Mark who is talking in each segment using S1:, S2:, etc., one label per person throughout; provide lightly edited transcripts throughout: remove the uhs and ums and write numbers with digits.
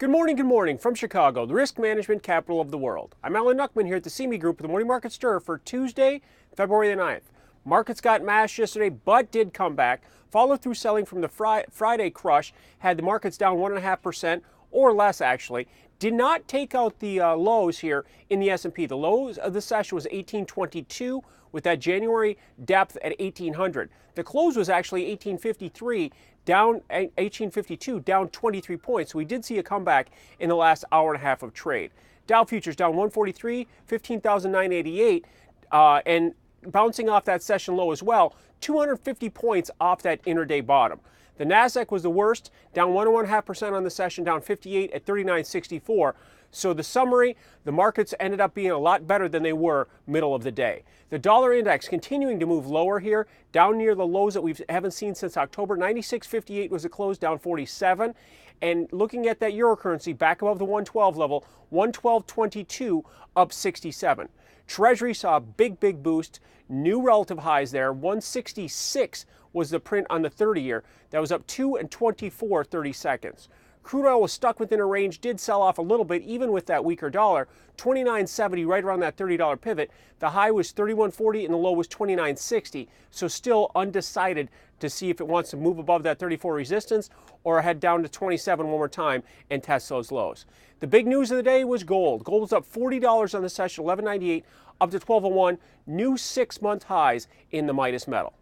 S1: Good morning from Chicago, the risk management capital of the world. I'm Alan Nuckman here at the CME Group with the Morning Market Stir for Tuesday, February the 9th. Markets got mashed yesterday, but did come back. Follow through selling from the Friday crush had the markets down 1.5% or less actually. Did not take out the lows here in the S&P. The lows of the session was 1822 with that January depth at 1800. The close was actually 1853, down 1852, down 23 points. So we did see a comeback in the last hour and a half of trade. Dow futures down 143, 15,988, and bouncing off that session low as well, 250 points off that intraday bottom. The Nasdaq was the worst, down 1.5% on the session, down 58 at 39.64. So the summary, the markets ended up being a lot better than they were middle of the day. The dollar index continuing to move lower here, down near the lows that we haven't seen since October. 96.58 was the close, down 47. And looking at that euro currency back above the 112 level, 112.22 up 67. Treasury saw a big boost, new relative highs there. 166 was the print on the 30-year. That was up 2 and 24 30 seconds. Crude oil was stuck within a range, did sell off a little bit even with that weaker dollar. 29.70 right around that $30 pivot. The high was 31.40 and the low was 29.60. So still undecided to see if it wants to move above that 34 resistance or head down to 27 one more time and test those lows. The big news of the day was gold. Gold was up $40 on the session, 11.98 up to 12.01, new 6-month highs in the Midas metal.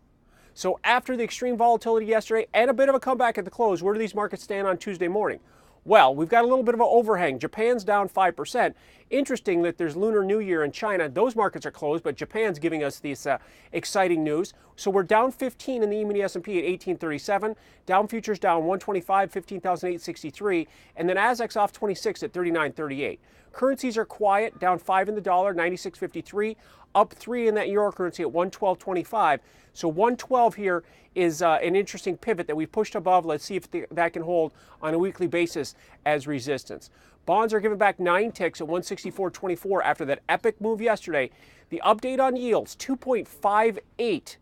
S1: So after the extreme volatility yesterday and a bit of a comeback at the close, where do these markets stand on Tuesday morning? Well, we've got a little bit of an overhang. Japan's down 5%. Interesting that there's Lunar New Year in China. Those markets are closed, but Japan's giving us this exciting news. So we're down 15 in the E-mini S&P at 1837. Down futures down 125, 15,863. And then Nasdaq's off 26 at 39.38. Currencies are quiet, down 5 in the dollar, 96.53. Up 3 in that euro currency at 112.25. So 112 here is an interesting pivot that we've pushed above. Let's see if that can hold on a weekly basis as resistance. Bonds are giving back 9 ticks at 164.24 after that epic move yesterday. The update on yields, 2.58.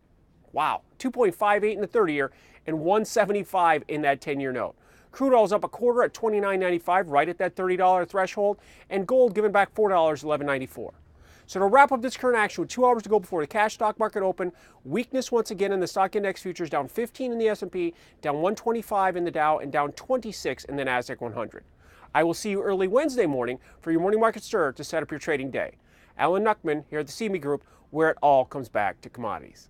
S1: Wow, 2.58 in the 30-year and 175 in that 10-year note. Crude oil is up a quarter at $29.95, right at that $30 threshold, and gold giving back $4, $11.94. So to wrap up this current action with 2 hours to go before the cash stock market open, weakness once again in the stock index futures, down 15 in the S&P, down 125 in the Dow, and down 26 in the Nasdaq 100. I will see you early Wednesday morning for your morning market stir to set up your trading day. Alan Nuckman here at the CME Group, where it all comes back to commodities.